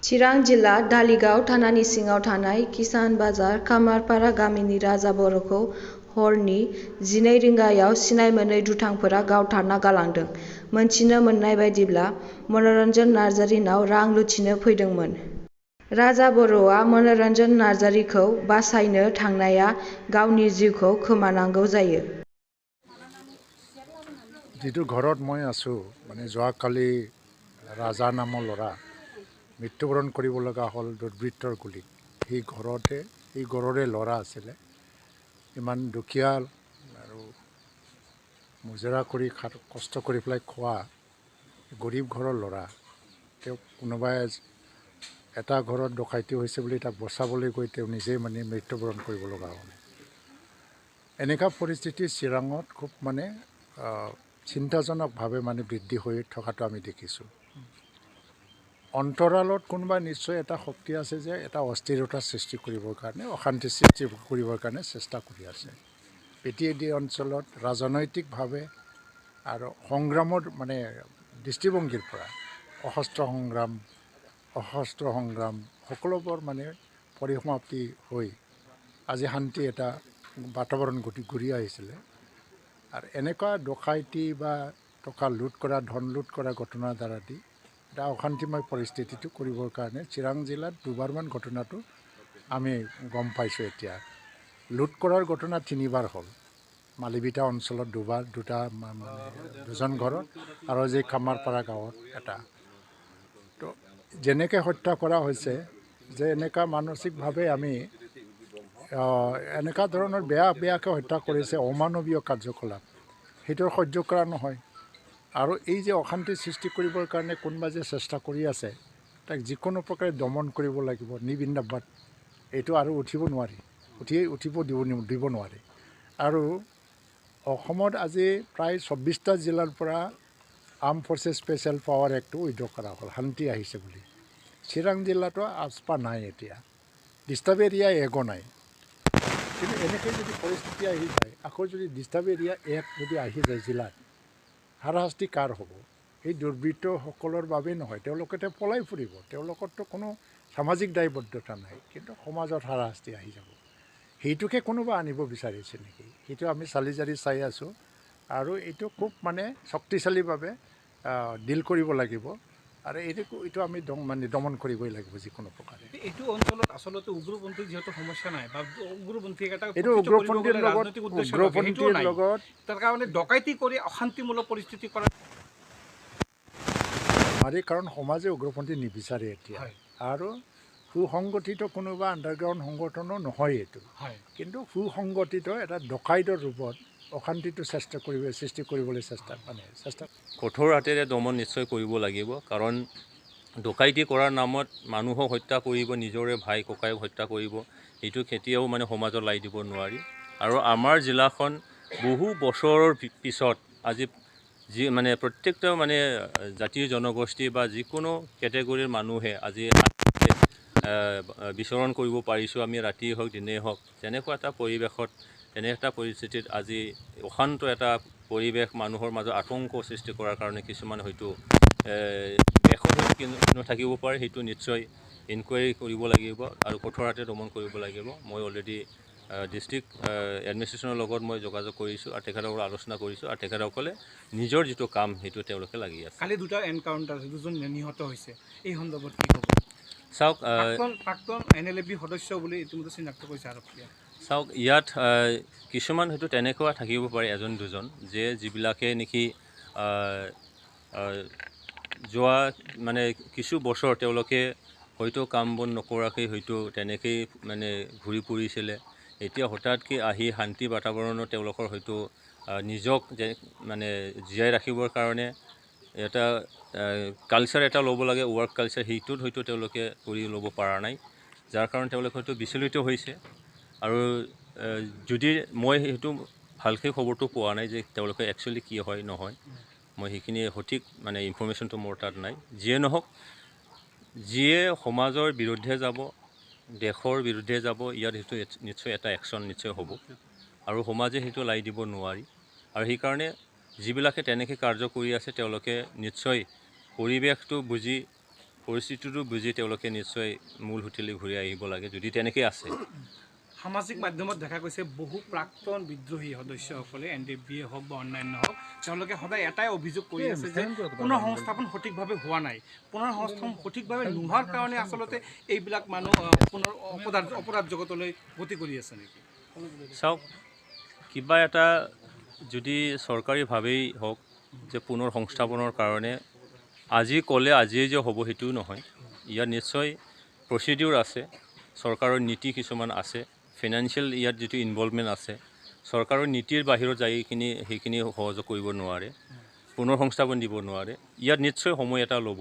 चिरां जिल्ला धालिगाव थानानि सिङाव थानाय किसान बाजार खामारपारा गामिनि राजा बर'खौ हरनि 12 रिंगायाव सिनाय मोनै दुथांफोरा गावथारना गालांदों। मोनथिनो मोननाय बायदिब्ला मनरन्जन नार्जारिनाव रां लुथिनो फैदोंमोन। राजा बर'आ मनरन्जन नार्जारिखौ बासायनो थांनाया गावनि जिउखौ खोमानांगौ जायो। যিটো ঘৰত মই আছোঁ মানে যোৱাকালি ৰাজা নামৰ ল'ৰা মৃত্যুবৰণ কৰিব লগা হ'ল দুৰ্বৃত্তৰ গুলীত। সেই ঘৰৰে ল'ৰা আছিলে। ইমান দুখীয়া আৰু মুজৰা কৰি কষ্ট কৰি পেলাই খোৱা গৰীব ঘৰৰ ল'ৰা। তেওঁক কোনোবাই এটা ঘৰত ডকাইতি হৈছে বুলি তাক বচাবলৈ গৈ তেওঁ নিজেই মানে মৃত্যুবৰণ কৰিব লগা হ'ল। এনেকুৱা পৰিস্থিতি চিৰাঙত খুব মানে চিন্তাজনকভাৱে মানে বৃদ্ধি হৈ থকাটো আমি দেখিছোঁ। অন্তৰালত কোনোবা নিশ্চয় এটা শক্তি আছে যে এটা অস্থিৰতা সৃষ্টি কৰিবৰ কাৰণে অশান্তি সৃষ্টি কৰিবৰ কাৰণে চেষ্টা কৰি আছে। পিটিএডি অঞ্চলত ৰাজনৈতিকভাৱে আৰু সংগ্ৰামৰ মানে দৃষ্টিভংগীৰ পৰা অশস্ত্ৰ সংগ্ৰাম সকলোবোৰ মানে পৰিসমাপ্তি হৈ আজি শান্তি এটা বাতাবৰণ ঘূৰি আহিছিলে। আৰু এনেকুৱা ডকাইতি বা টকা লুট কৰা ধন লুট কৰা ঘটনাৰ দ্বাৰা দি এটা অশান্তিময় পৰিস্থিতিটো কৰিবৰ কাৰণে চিৰাং জিলাত দুবাৰমান ঘটনাটো আমি গম পাইছোঁ। এতিয়া লুট কৰাৰ ঘটনা 3বাৰ হ'ল। মালিবিটা অঞ্চলত দুজন ঘৰত আৰু যে খামাৰপাৰা গাঁৱত এটা। তো যেনেকৈ হত্যা কৰা হৈছে যে এনেকুৱা মানসিকভাৱে আমি এনেকুৱা ধৰণৰ বেয়াকৈ হত্যা কৰিছে অমানৱীয় কাৰ্যকলাপ সেইটো সহ্য কৰা নহয়। আৰু এই যে অশান্তি সৃষ্টি কৰিবৰ কাৰণে কোনোবা যে চেষ্টা কৰি আছে তাক যিকোনো প্ৰকাৰে দমন কৰিব লাগিব। নিবিন্দাবাদ এইটো আৰু উঠিব দিব নোৱাৰি। আৰু অসমত আজি প্ৰায় 24টা জিলাৰ পৰা আৰ্ম ফৰ্চেছ স্পেচিয়েল পাৱাৰ এক্টটো উইথড্ৰ কৰা হ'ল শান্তি আহিছে বুলি। চিৰাং জিলাতো আচপা নাই, এতিয়া ডিষ্টাৰ্ব এৰিয়া একো নাই। কিন্তু এনেকৈ যদি পৰিস্থিতি আহি যায়, আকৌ যদি ডিষ্টাৰ্ব এৰিয়া যদি আহি যায় জিলাত, হাৰাশাস্তি কাৰ হ'ব? এই দুৰ্বৃত্তসকলৰ বাবেই নহয়, তেওঁলোকে পলাই ফুৰিব। তেওঁলোকৰতো কোনো সামাজিক দায়বদ্ধতা নাই, কিন্তু সমাজত হাৰাশাস্তি আহি যাব। সেইটোকে কোনোবা আনিব বিচাৰিছে নেকি? সেইটো আমি চালি জাৰি চাই আছোঁ। আৰু এইটো খুব মানে শক্তিশালীভাৱে ডিল কৰিব লাগিব। আৰু এইটো আমি দমন কৰিবই লাগিব যিকোনো প্ৰকাৰে। এইটো অঞ্চলত আচলতে উগ্ৰপন্থীৰ যিহেতু সমস্যা নাই বা উগ্ৰপন্থীৰ লগত তাৰ কাৰণে ডকাইতি কৰি অশান্তিমূলক পৰিস্থিতি কৰা নোৱাৰি, কাৰণ সমাজে উগ্ৰপন্থী নিবিচাৰে এতিয়া। আৰু সুসংগঠিত কোনোবা আণ্ডাৰগ্ৰাউণ্ড সংগঠনো নহয় এইটো, কিন্তু সুসংগঠিত এটা ডকাইতৰ ৰূপত অশান্তিটো সৃষ্টি কৰিবলৈ চেষ্টা। কঠোৰ হাতেৰে দমন নিশ্চয় কৰিব লাগিব, কাৰণ ডকাইতি কৰাৰ নামত মানুহক হত্যা কৰিব, নিজৰে ভাই ককায়ক হত্যা কৰিব, এইটো কেতিয়াও মানে সমাজত লাই দিব নোৱাৰি। আৰু আমাৰ জিলাখন বহু বছৰৰ পিছত আজি মানে প্ৰত্যেকটা মানে জাতি জনগোষ্ঠী বা যিকোনো কেটেগৰীৰ মানুহে আজি বিচৰণ কৰিব পাৰিছোঁ। আমি ৰাতিয়ে হওক দিনেই হওক তেনেকুৱা এটা পৰিৱেশত, তেনে এটা পৰিস্থিতিত আজি অশান্ত এটা পৰিৱেশ মানুহৰ মাজত আতংক সৃষ্টি কৰাৰ কাৰণে কিছুমান হয়তো এশ থাকিব পাৰে। সেইটো নিশ্চয় ইনকুৱাৰী কৰিব লাগিব আৰু কঠোৰতে দমন কৰিব লাগিব। মই অলৰেডি ডিষ্ট্ৰিক্ট এডমিনিষ্ট্ৰেশ্যনৰ লগত মই যোগাযোগ কৰিছোঁ আৰু তেখেতসকলে আলোচনা কৰিছোঁ, আৰু তেখেতসকলে নিজৰ যিটো কাম সেইটো তেওঁলোকে লাগি আছে। কালি দুটা এনকাউণ্টাৰ, দুজন নিহত হৈছে, এই সন্দৰ্ভত কি ক'ব? চাওক, প্ৰাক্তন NLAB সদস্য বুলি ইতিমধ্যে চিনাক্ত কৰিছে আৰক্ষীয়ে। চাওক, ইয়াত কিছুমান হয়তো তেনেকুৱা থাকিব পাৰে এজন দুজন, যিবিলাকে নেকি যোৱা মানে কিছু বছৰ তেওঁলোকে হয়তো কাম বন নকৰাকৈ হয়তো তেনেকেই মানে ঘূৰি ফুৰিছিলে। এতিয়া হঠাৎকৈ আহি শান্তি বাতাবৰণত তেওঁলোকৰ হয়তো নিজক মানে জীয়াই ৰাখিবৰ কাৰণে এটা কালচাৰ এটা ল'ব লাগে, ৱৰ্ক কালচাৰ, সেইটোত হয়তো তেওঁলোকে কৰি ল'ব পৰা নাই, যাৰ কাৰণে তেওঁলোকে হয়তো বিচলিত হৈছে। আৰু যদি মই সেইটো ভালকৈ খবৰটো পোৱা নাই যে তেওঁলোকে একচুৱেলি কি হয় নহয়, মই সেইখিনি সঠিক মানে ইনফৰ্মেশ্যনটো মোৰ তাত নাই। যিয়ে নহওক, যিয়ে সমাজৰ বিৰুদ্ধে যাব, দেশৰ বিৰুদ্ধে যাব, ইয়াত সেইটো নিশ্চয় এটা একশ্যন নিশ্চয় হ'ব, আৰু সমাজে সেইটো লাই দিব নোৱাৰি। আৰু সেইকাৰণে যিবিলাকে তেনেকৈ কাৰ্য কৰি আছে তেওঁলোকে নিশ্চয় পৰিৱেশটো বুজি পৰিস্থিতিটো বুজি তেওঁলোকে নিশ্চয় মূল হোটেলে ঘূৰি আহিব লাগে যদি তেনেকৈ আছে। সামাজিক মাধ্যমত দেখা গৈছে বহু প্ৰাক্তন বিদ্ৰোহী সদস্যসকলে NDBA হওক বা অন্যান্য হওক তেওঁলোকে সদায় এটাই অভিযোগ কৰি আছে যে পুনৰ সংস্থাপন সঠিকভাৱে হোৱা নাই। পুনৰ সংস্থাপন সঠিকভাৱে নোহোৱাৰ কাৰণে আচলতে এইবিলাক মানুহ পুনৰ অপৰাধ জগতলৈ গতি কৰি আছে নেকি? চাওক, কিবা এটা যদি চৰকাৰীভাৱেই হওক যে পুনৰ সংস্থাপনৰ কাৰণে আজি ক'লে আজিয়ে যে হ'ব সেইটোও নহয়। ইয়াত নিশ্চয় প্ৰচিডিউৰ আছে, চৰকাৰৰ নীতি কিছুমান আছে, ফিনান্সিয়েল ইয়াত যিটো ইনভলভমেণ্ট আছে। চৰকাৰৰ নীতিৰ বাহিৰত যাই সেইখিনি সহযোগ কৰিব নোৱাৰে, পুনৰ সংস্থাপন দিব নোৱাৰে। ইয়াত নিশ্চয় সময় এটা ল'ব।